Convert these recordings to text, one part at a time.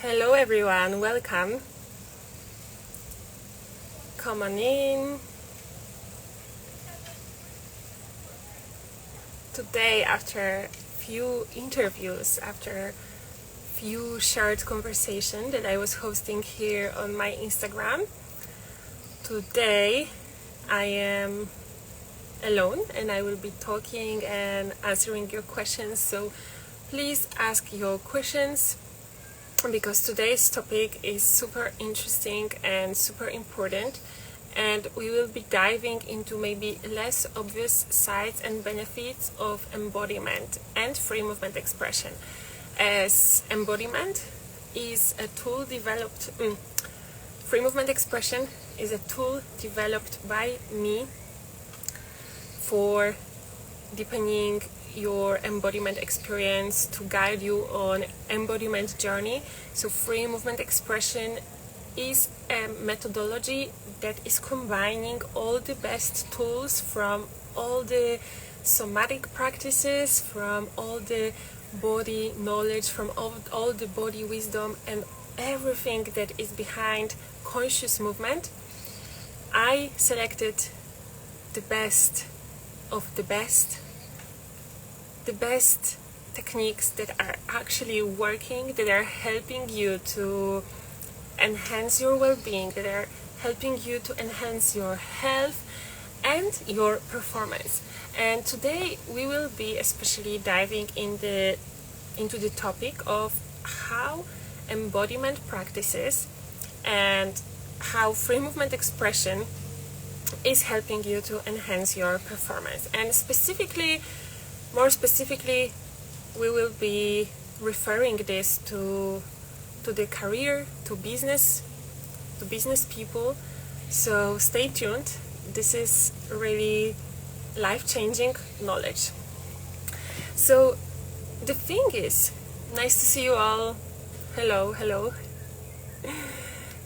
Hello everyone, welcome. Come on in. Today, after few interviews, after few shared conversations that I was hosting here on my Instagram, today I am alone and I will be talking and answering your questions. So please ask your questions, because today's topic is super interesting and super important, and we will be diving into maybe less obvious sides and benefits of embodiment and free movement expression. As embodiment is a tool developed, free movement expression is a tool developed by me for deepening your embodiment experience, to guide you on embodiment journey. So free movement expression is a methodology that is combining all the best tools from all the somatic practices, from all the body knowledge, from all the body wisdom and everything that is behind conscious movement. I selected the best of the best techniques that are actually working, that are helping you to enhance your well-being, that are helping you to enhance your health and your performance. And today we will be especially diving into the topic of how embodiment practices and how free movement expression is helping you to enhance your performance. And more specifically, we will be referring this to the career, to business people. So stay tuned. This is really life-changing knowledge. So the thing is, nice to see you all. Hello.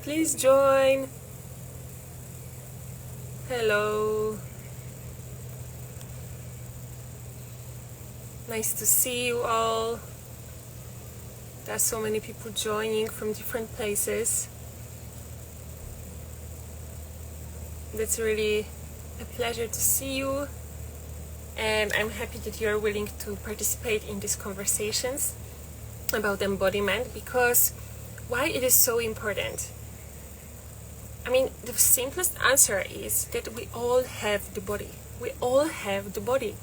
Please join. Hello. Nice to see you all. There are so many people joining from different places. That's really a pleasure to see you, and I'm happy that you're willing to participate in these conversations about embodiment, because why it is so important. I mean, the simplest answer is that we all have the body. We all have the body.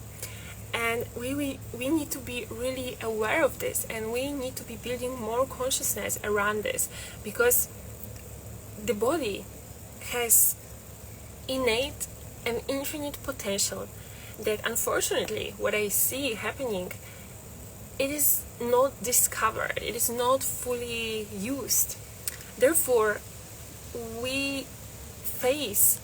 And we need to be really aware of this, and we need to be building more consciousness around this, because the body has innate and infinite potential that, unfortunately, what I see happening, it is not discovered, it is not fully used. Therefore, we face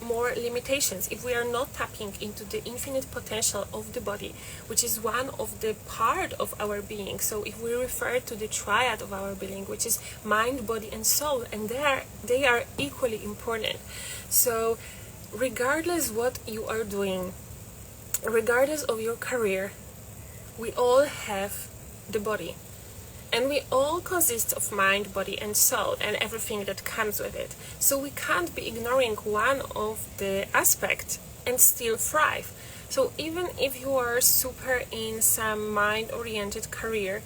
more limitations if we are not tapping into the infinite potential of the body, which is one of the part of our being. So if we refer to the triad of our being, which is mind, body and soul, and they are equally important. So regardless what you are doing, regardless of your career, we all have the body. And we all consist of mind, body and soul and everything that comes with it. So we can't be ignoring one of the aspects and still thrive. So even if you are super in some mind-oriented career,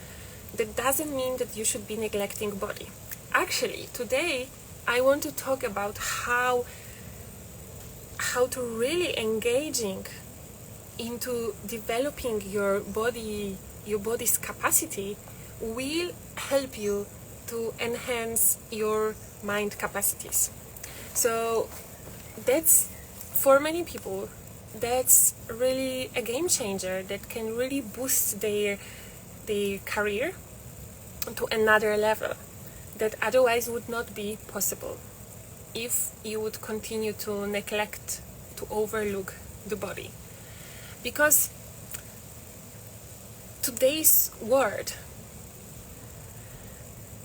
that doesn't mean that you should be neglecting body. Actually, today I want to talk about how to really engaging into developing your body's capacity will help you to enhance your mind capacities. So that's, for many people, that's really a game changer that can really boost their career to another level that otherwise would not be possible if you would continue to neglect, to overlook the body. Because today's world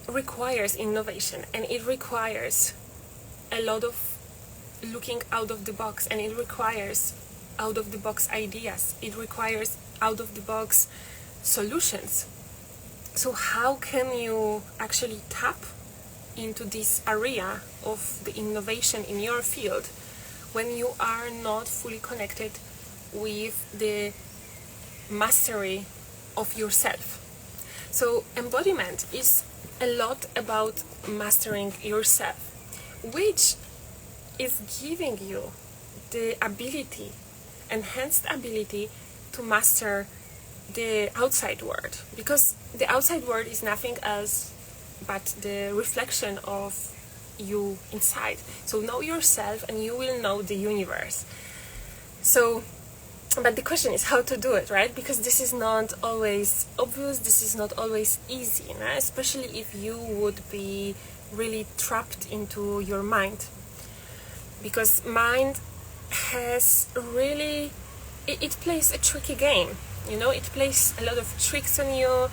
requires innovation, and it requires a lot of looking out of the box, and it requires out of the box ideas, it requires out of the box solutions. So how can you actually tap into this area of the innovation in your field when you are not fully connected with the mastery of yourself? So embodiment is a lot about mastering yourself, which is giving you the ability, enhanced ability to master the outside world, because the outside world is nothing else but the reflection of you inside. So know yourself and you will know the universe. So, but the question is how to do it, right? Because this is not always obvious, this is not always easy, no? Especially if you would be really trapped into your mind. Because mind has really, it plays a tricky game, you know, it plays a lot of tricks on you,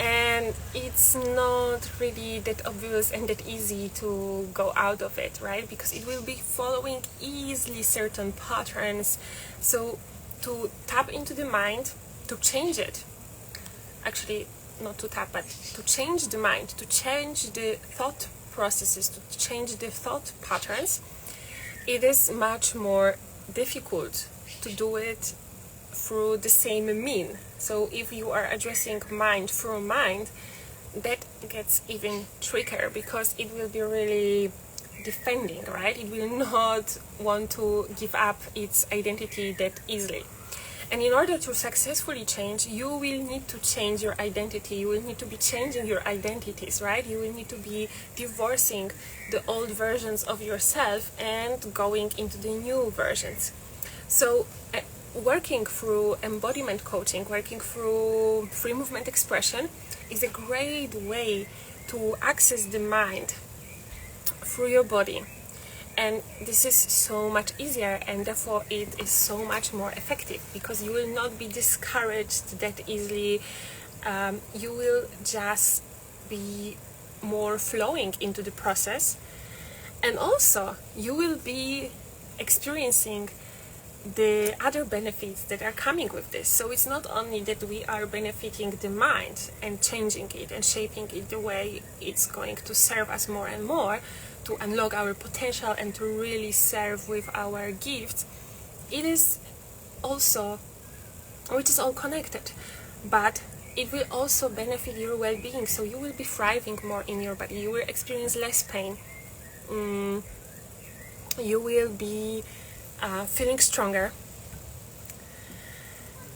and it's not really that obvious and that easy to go out of it, right? Because it will be following easily certain patterns. So to tap into the mind, to change it, actually not to tap, but to change the mind, to change the thought processes, to change the thought patterns, it is much more difficult to do it through the same mean. So if you are addressing mind through mind, that gets even trickier, because it will be really defending, right? It will not want to give up its identity that easily. And in order to successfully change, you will need to change your identity. You will need to be changing your identities, right? You will need to be divorcing the old versions of yourself and going into the new versions. So working through embodiment coaching, working through free movement expression is a great way to access the mind through your body. And this is so much easier, and therefore it is so much more effective, because you will not be discouraged that easily. You will just be more flowing into the process, and also you will be experiencing the other benefits that are coming with this. So it's not only that we are benefiting the mind and changing it and shaping it the way it's going to serve us more and more, to unlock our potential and to really serve with our gifts. It is also, which is all connected, but it will also benefit your well-being. So you will be thriving more in your body, you will experience less pain, you will be feeling stronger,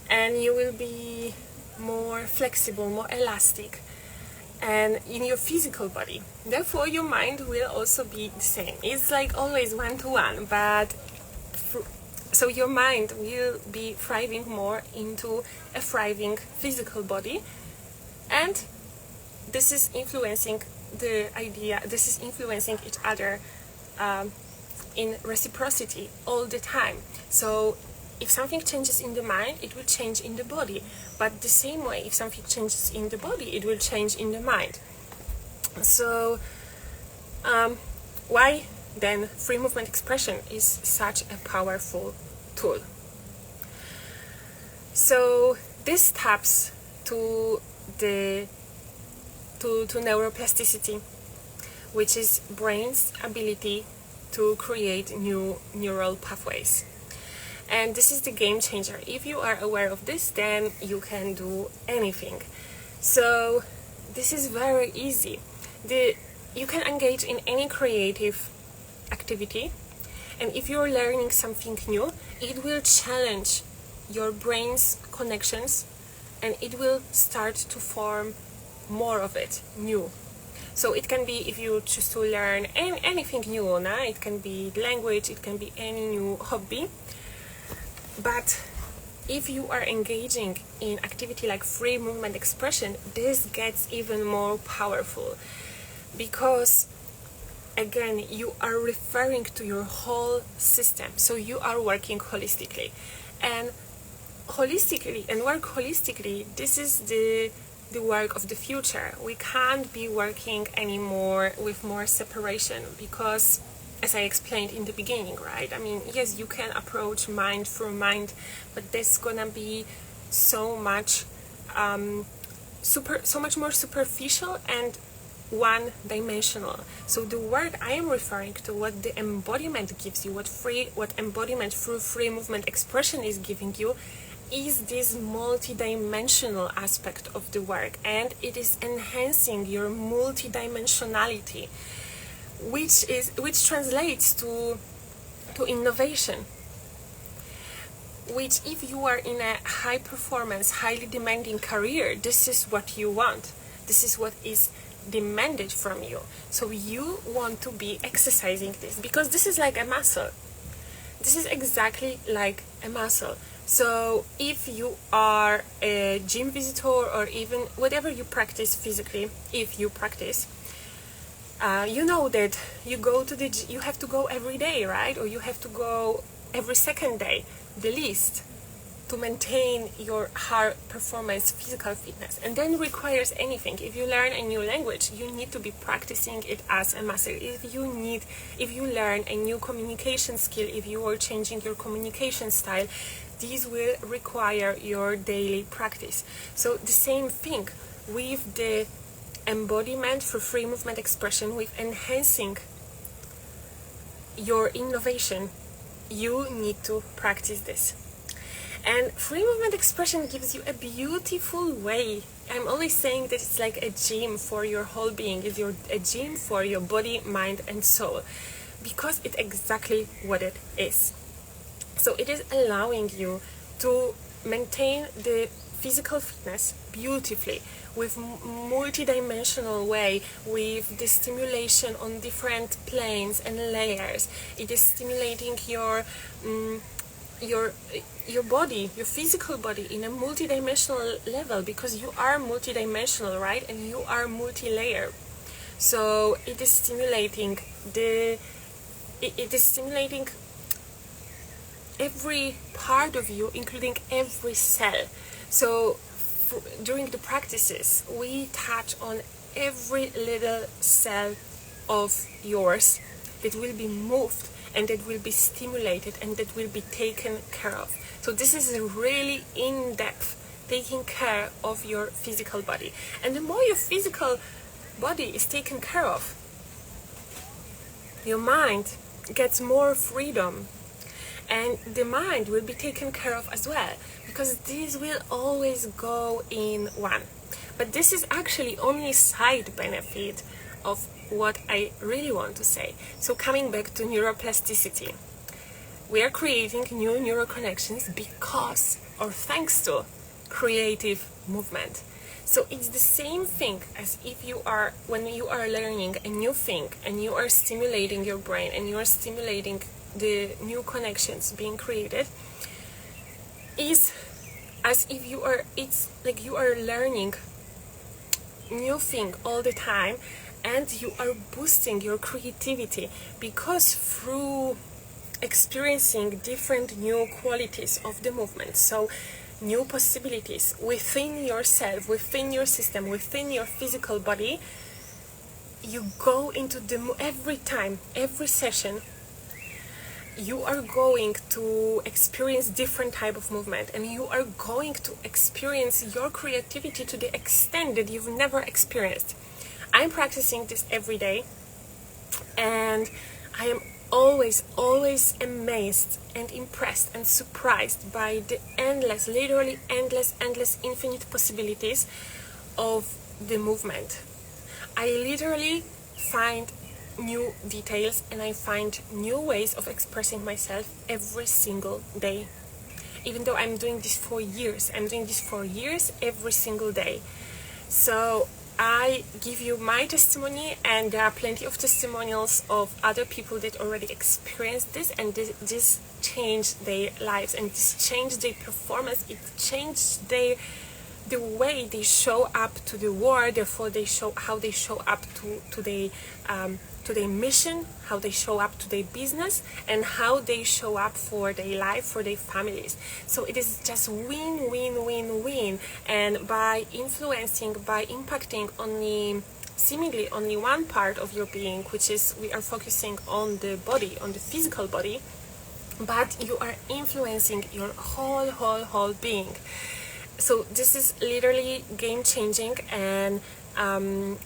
and you will be more flexible, more elastic, and in your physical body. Therefore your mind will also be the same. It's like always one-to-one, but so your mind will be thriving more into a thriving physical body, and this is influencing the idea, this is influencing each other in reciprocity all the time. So if something changes in the mind, it will change in the body. But the same way, if something changes in the body, it will change in the mind. So why then free movement expression is such a powerful tool? So this taps to neuroplasticity, which is brain's ability to create new neural pathways. And this is the game changer. If you are aware of this, then you can do anything. So this is very easy. You can engage in any creative activity, and if you're learning something new, it will challenge your brain's connections, and it will start to form more of it new. So it can be, if you choose to learn anything new, it can be language, it can be any new hobby. But if you are engaging in activity like free movement expression, this gets even more powerful, because again, you are referring to your whole system. So you are working holistically, and work holistically, this is the work of the future. We can't be working anymore with more separation, because as I explained in the beginning, right? I mean, yes, you can approach mind through mind, but there's gonna be so much so much more superficial and one-dimensional. So the work I am referring to, what the embodiment gives you, what embodiment through free movement expression is giving you, is this multi-dimensional aspect of the work, and it is enhancing your multi-dimensionality, which translates to innovation. Which, if you are in a high performance, highly demanding career, this is what you want. This is what is demanded from you. So you want to be exercising this, because this is like a muscle. This is exactly like a muscle. So if you are a gym visitor, or even whatever you practice physically, if you practice, you know that you have to go every day, right? Or you have to go every second day, the least, to maintain your high performance physical fitness. And then requires anything. If you learn a new language, you need to be practicing it as a muscle. If you learn a new communication skill, if you are changing your communication style, these will require your daily practice. So the same thing with the embodiment for free movement expression, with enhancing your innovation, you need to practice this. And free movement expression gives you a beautiful way. I'm always saying that it's like a gym for your whole being. It's a gym for your body, mind, and soul, because it's exactly what it is. So it is allowing you to maintain the physical fitness beautifully, with multi-dimensional way, with the stimulation on different planes and layers. It is stimulating your body, your physical body, in a multi-dimensional level, because you are multi-dimensional, right? And you are multi-layer. So it is stimulating every part of you, including every cell. So during the practices, we touch on every little cell of yours that will be moved, and that will be stimulated, and that will be taken care of. So this is really in-depth taking care of your physical body. And the more your physical body is taken care of, your mind gets more freedom, and the mind will be taken care of as well, because these will always go in one. But this is actually only side benefit of what I really want to say. So coming back to neuroplasticity, we are creating new neural connections because, or thanks to, creative movement. So it's the same thing as when you are learning a new thing, and you are stimulating your brain, and you are stimulating the new connections being created, is as if it's like you are learning new thing all the time, and you are boosting your creativity, because through experiencing different new qualities of the movement, so new possibilities within yourself, within your system, within your physical body, you go into every session, you are going to experience different type of movement, and you are going to experience your creativity to the extent that you've never experienced. I'm practicing this every day, and I am always amazed and impressed and surprised by the literally endless, infinite possibilities of the movement. I literally find new details, and I find new ways of expressing myself every single day. Even though I'm doing this for years, every single day. So I give you my testimony, and there are plenty of testimonials of other people that already experienced this, and this changed their lives, and this changed their performance. It changed the way they show up to the world. Therefore, how they show up to their mission, how they show up to their business, and how they show up for their life, for their families. So it is just win. And by impacting seemingly only one part of your being, which is we are focusing on the body, on the physical body, but you are influencing your whole being. So this is literally game-changing, and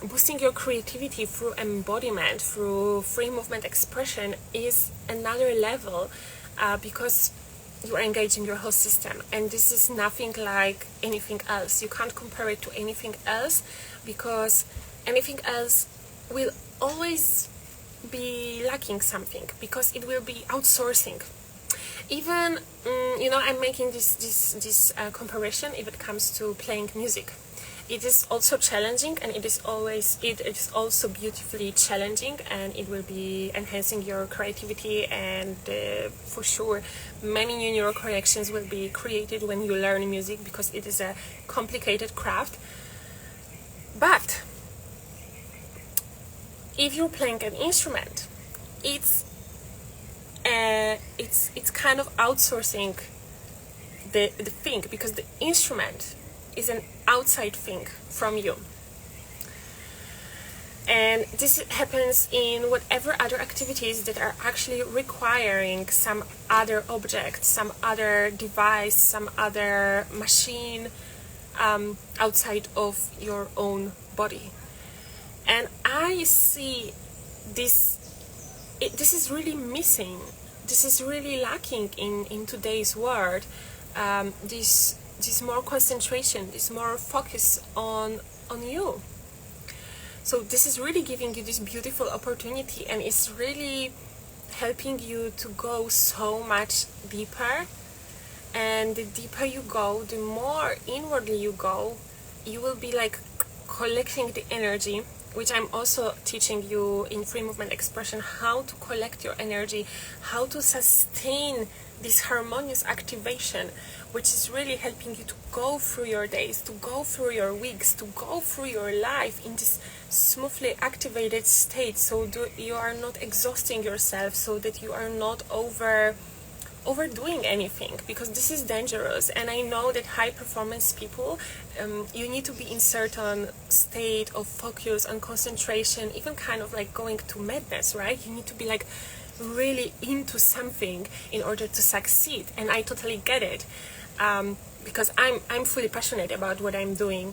boosting your creativity through embodiment, through free movement expression is another level, because you are engaging your whole system, and this is nothing like anything else. You can't compare it to anything else, because anything else will always be lacking something, because it will be outsourcing. Even I'm making this comparison if it comes to playing music. It is also challenging, and it is also beautifully challenging, and it will be enhancing your creativity, and for sure many new neural connections will be created when you learn music, because it is a complicated craft. But if you're playing an instrument, it's kind of outsourcing the thing, because the instrument is an outside thing from you. And this happens in whatever other activities that are actually requiring some other object, some other device, some other machine outside of your own body. And I see this is really missing. This is really lacking in today's world. This more concentration, this more focus on you. So this is really giving you this beautiful opportunity, and it's really helping you to go so much deeper. And the deeper you go, the more inwardly you go, you will be like collecting the energy, which I'm also teaching you in free movement expression, how to collect your energy, how to sustain this harmonious activation, which is really helping you to go through your days, to go through your weeks, to go through your life in this smoothly activated state, so you are not exhausting yourself, so that you are not overdoing anything, because this is dangerous. And I know that high performance people, you need to be in certain state of focus and concentration, even kind of like going to madness, right? You need to be like really into something in order to succeed, and I totally get it, because I'm fully passionate about what I'm doing.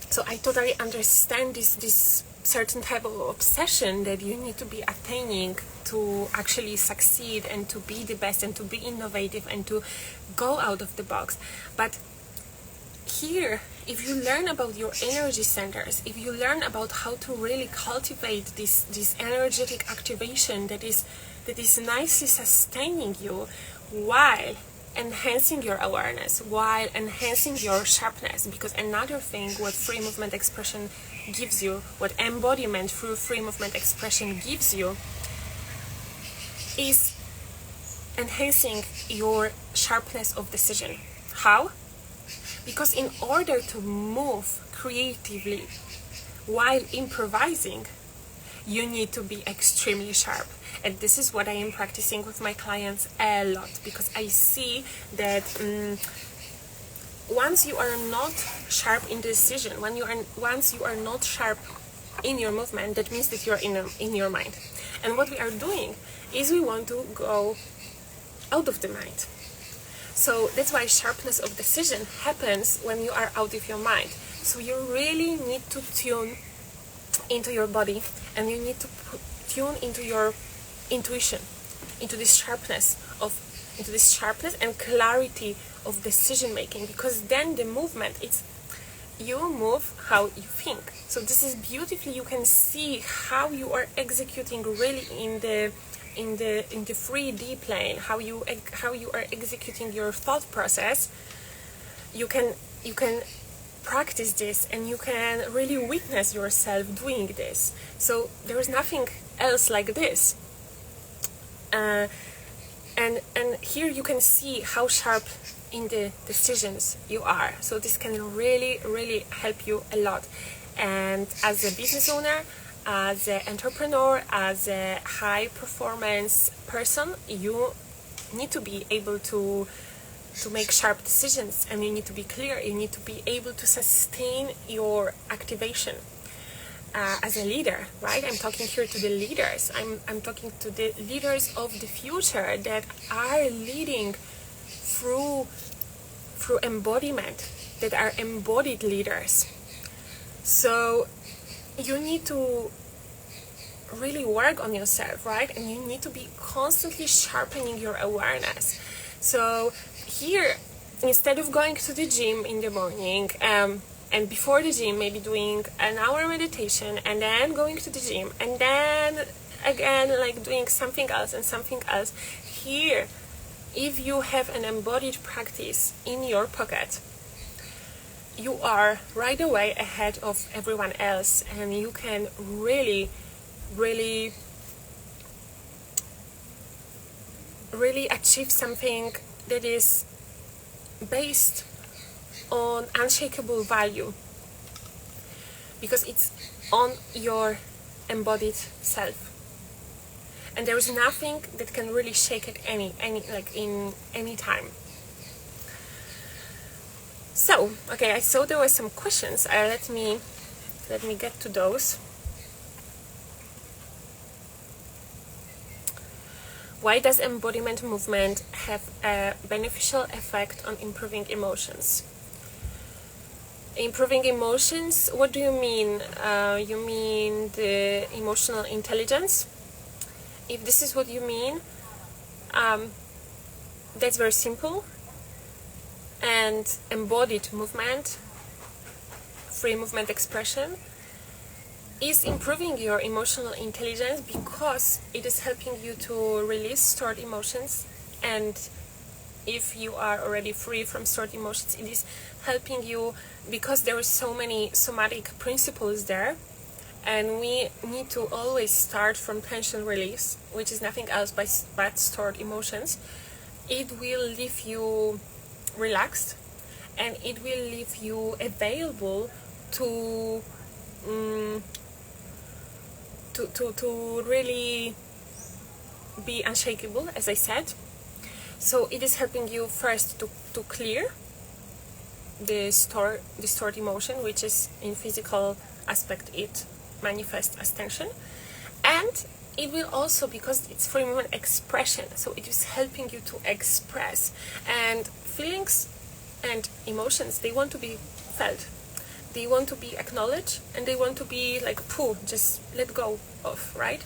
So I totally understand this certain type of obsession that you need to be attaining to actually succeed, and to be the best, and to be innovative, and to go out of the box. But here, if you learn about your energy centers, if you learn about how to really cultivate this energetic activation that is nicely sustaining you, while enhancing your awareness, while enhancing your sharpness, because another thing what free movement expression gives you, what embodiment through free movement expression gives you, is enhancing your sharpness of decision. How? Because in order to move creatively while improvising, you need to be extremely sharp. And this is what I am practicing with my clients a lot, because I see that once you are not sharp in decision, once you are not sharp in your movement, that means that you're in your mind. And what we are doing is we want to go out of the mind. So that's why sharpness of decision happens when you are out of your mind. So you really need to tune into your body, and you need to tune into your intuition, into this sharpness and clarity of decision making, because then the movement, it's you move how you think. So this is beautifully, you can see how you are executing really in the 3D plane, how you are executing your thought process. You can practice this, and you can really witness yourself doing this. So there is nothing else like this. And here you can see how sharp in the decisions you are. So this can really, really help you a lot. And as a business owner, as an entrepreneur, as a high performance person, you need to be able to make sharp decisions, and you need to be clear. You need to be able to sustain your activation. As a leader, right? I'm talking here to the leaders. I'm talking to the leaders of the future that are leading through embodiment, that are embodied leaders. So you need to really work on yourself, right? And you need to be constantly sharpening your awareness. So here, instead of going to the gym in the morning, and before the gym maybe doing an hour meditation, and then going to the gym, and then again like doing something else and something else, here, if you have an embodied practice in your pocket, you are right away ahead of everyone else, and you can really achieve something that is based on unshakable value, because it's on your embodied self, and there is nothing that can really shake it in any time. So okay, I saw there were some questions. Let me get to those. Why does embodiment movement have a beneficial effect on improving emotions? Improving emotions, what do you mean? You mean the emotional intelligence? If this is what you mean, that's very simple. And embodied movement, free movement expression, is improving your emotional intelligence because it is helping you to release stored emotions. And if you are already free from stored emotions, it is helping you because there are so many somatic principles there, and we need to always start from tension release, which is nothing else but stored emotions. It will leave you relaxed, and it will leave you available to really be unshakable, as I said. So it is helping you first to clear the stored emotion, which is in physical aspect it manifests as tension, and it will also, because it's free movement expression, so it is helping you to express. And feelings and emotions, they want to be felt, they want to be acknowledged, and they want to be like just let go of, right?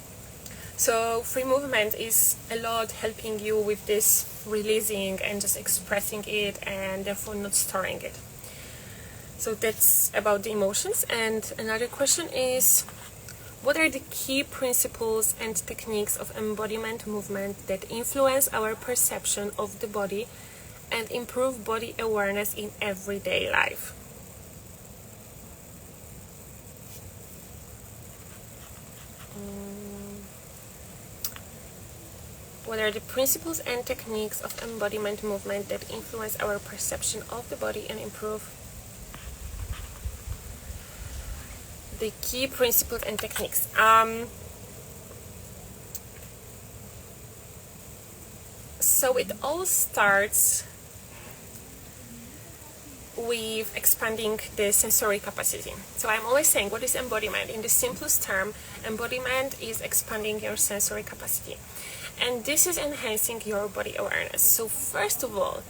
So free movement is a lot helping you with this releasing and just expressing it, and therefore not storing it. So that's about the emotions. And another question is, what are the key principles and techniques of embodiment movement that influence our perception of the body and improve body awareness in everyday life? What are the principles and techniques of embodiment movement that influence our perception of the body and improve the key principles and techniques? So it all starts with expanding the sensory capacity. So I'm always saying, what is embodiment? In the simplest term, embodiment is expanding your sensory capacity. And this is enhancing your body awareness. So first of all,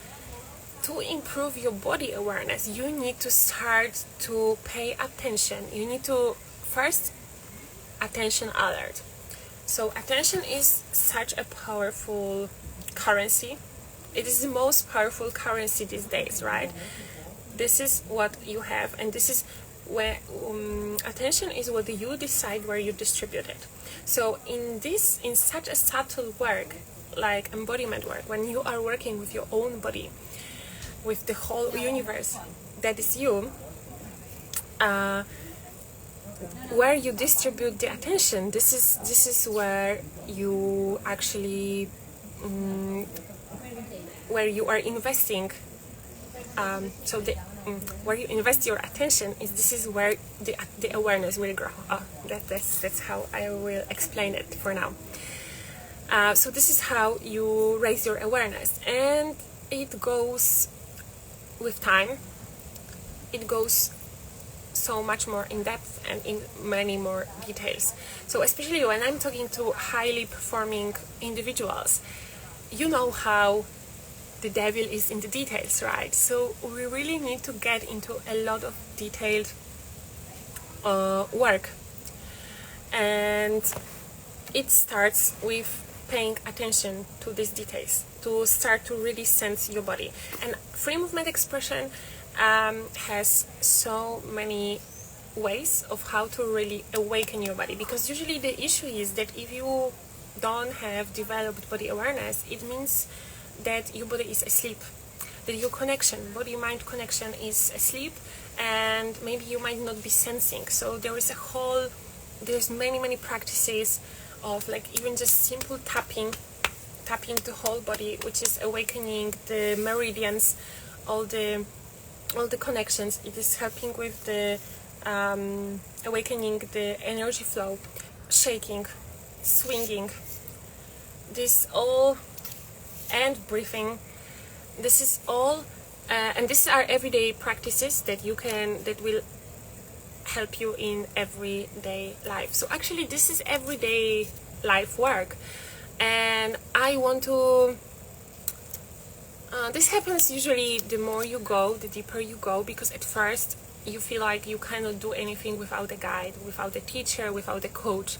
to improve your body awareness, you need to start to pay attention. You need to first, attention alert. So attention is such a powerful currency. It is the most powerful currency these days, right? This is what you have, and this is where attention is what you decide where you distribute it. So in such a subtle work like embodiment work, when you are working with your own body, with the whole universe that is you, where you distribute the attention, this is where you actually where you are investing. Where you invest your attention this is where the awareness will grow. That's how I will explain it for now. So this is how you raise your awareness, and it goes with time. It goes so much more in depth and in many more details. So especially when I'm talking to highly performing individuals, you know how the devil is in the details, right? So we really need to get into a lot of detailed work, and it starts with paying attention to these details, to start to really sense your body. And free movement expression has so many ways of how to really awaken your body, because usually the issue is that if you don't have developed body awareness, it means that your body is asleep, that your connection, body-mind connection is asleep, and maybe you might not be sensing. So there's many practices of like even just simple tapping the whole body, which is awakening the meridians, all the connections. It is helping with the awakening the energy flow, shaking, swinging, this all, and breathing. This is all, and these are everyday practices that will help you in everyday life. So actually this is everyday life work, and I want to this happens usually the more you go, the deeper you go, because at first you feel like you cannot do anything without a guide, without a teacher, without a coach.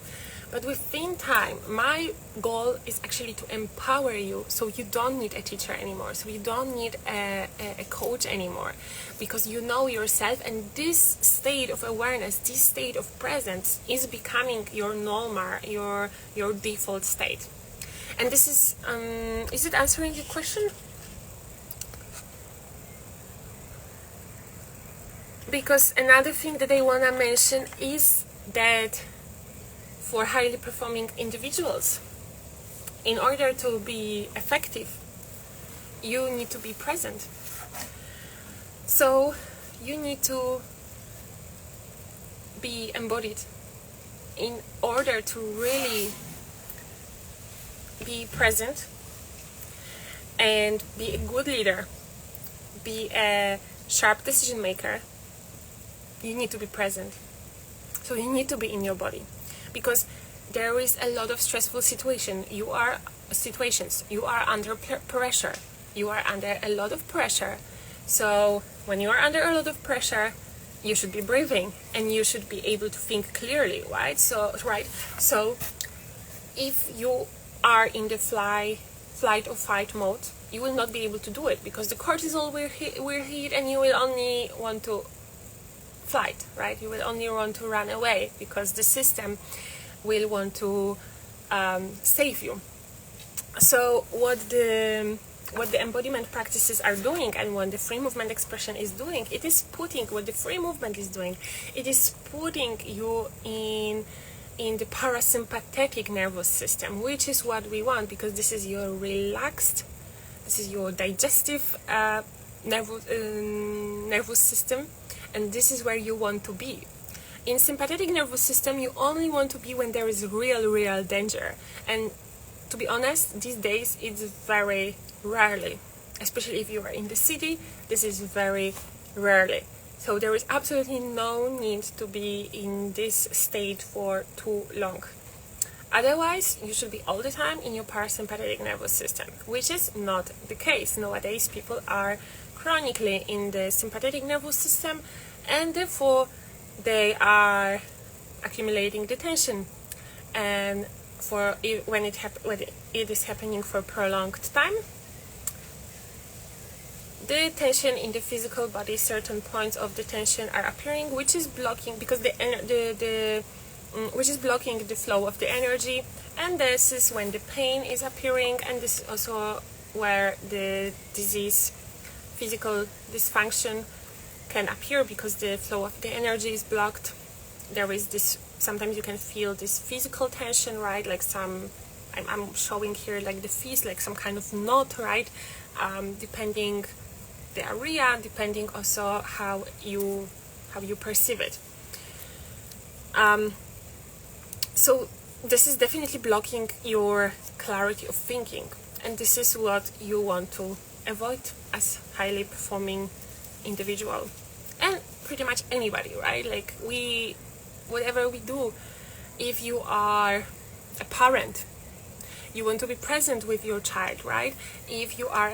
But within time, my goal is actually to empower you, so you don't need a teacher anymore, so you don't need a coach anymore, because you know yourself, and this state of awareness, this state of presence is becoming your normal, your default state. And this is it answering your question? Because another thing that I want to mention is that for highly performing individuals, in order to be effective, you need to be present. So you need to be embodied in order to really be present and be a good leader, be a sharp decision maker. You need to be present. So you need to be in your body, because there is a lot of stressful situations. You are under pressure. You are under a lot of pressure. So when you are under a lot of pressure, you should be breathing and you should be able to think clearly, right? So if you are in the flight or fight mode, you will not be able to do it, because the cortisol will hit and you will only want to flight, right? You will only want to run away, because the system will want to save you. So what the embodiment practices are doing, and what the free movement expression is doing, it is putting you in the parasympathetic nervous system, which is what we want, because this is your relaxed, this is your digestive nervous system, and this is where you want to be. In sympathetic nervous system, you only want to be when there is real danger. And to be honest, these days it's very rarely, especially if you are in the city, this is very rarely. So there is absolutely no need to be in this state for too long. Otherwise, you should be all the time in your parasympathetic nervous system, which is not the case. Nowadays, people are chronically in the sympathetic nervous system, and therefore they are accumulating the tension. And when it is happening for a prolonged time, the tension in the physical body, certain points of the tension are appearing, which is blocking, because which is blocking the flow of the energy. And this is when the pain is appearing, and this is also where the disease, physical dysfunction can appear, because the flow of the energy is blocked. There is this, sometimes you can feel this physical tension, right? Like I'm showing here like the fist, like some kind of knot, right? Depending the area, depending also how you perceive it. So this is definitely blocking your clarity of thinking, and this is what you want to avoid as highly performing individual, and pretty much anybody, right? Like whatever we do, if you are a parent, You want to be present with your child, right? If you are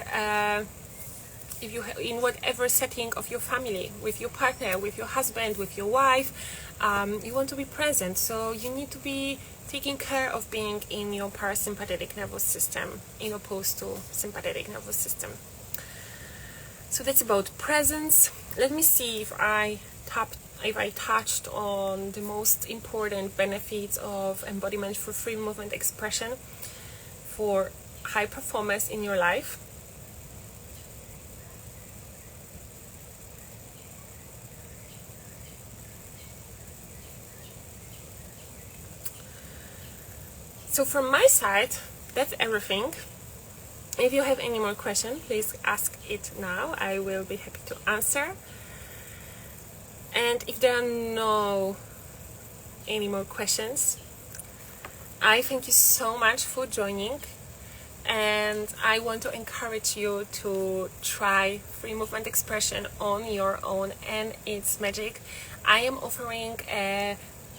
in whatever setting of your family, with your partner, with your husband, with your wife, you want to be present. So you need to be taking care of being in your parasympathetic nervous system in opposed to sympathetic nervous system. So that's about presence. Let me see if I touched on the most important benefits of embodiment for free movement expression for high performance in your life. So from my side, that's everything. If you have any more questions, please ask it now. I will be happy to answer. And if there are no any more questions, I thank you so much for joining. And I want to encourage you to try free movement expression on your own and its magic. I am offering a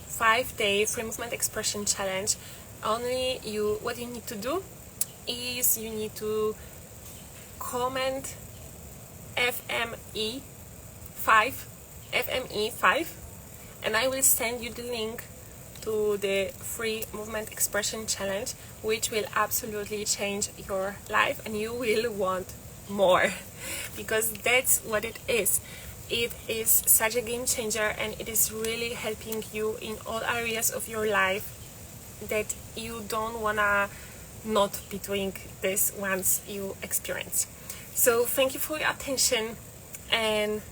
5-day free movement expression challenge. What you need to do is you need to comment FME5, and I will send you the link to the free movement expression challenge, which will absolutely change your life, and you will want more, because that's what it is. It is such a game changer, and it is really helping you in all areas of your life that you don't wanna not be doing this once you experience. So thank you for your attention, and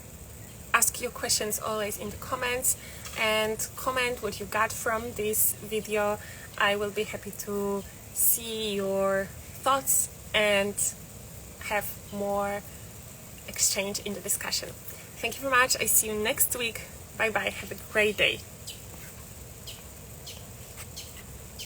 ask your questions always in the comments, and comment what you got from this video. I will be happy to see your thoughts and have more exchange in the discussion. Thank you very much. I see you next week. Bye bye. Have a great day.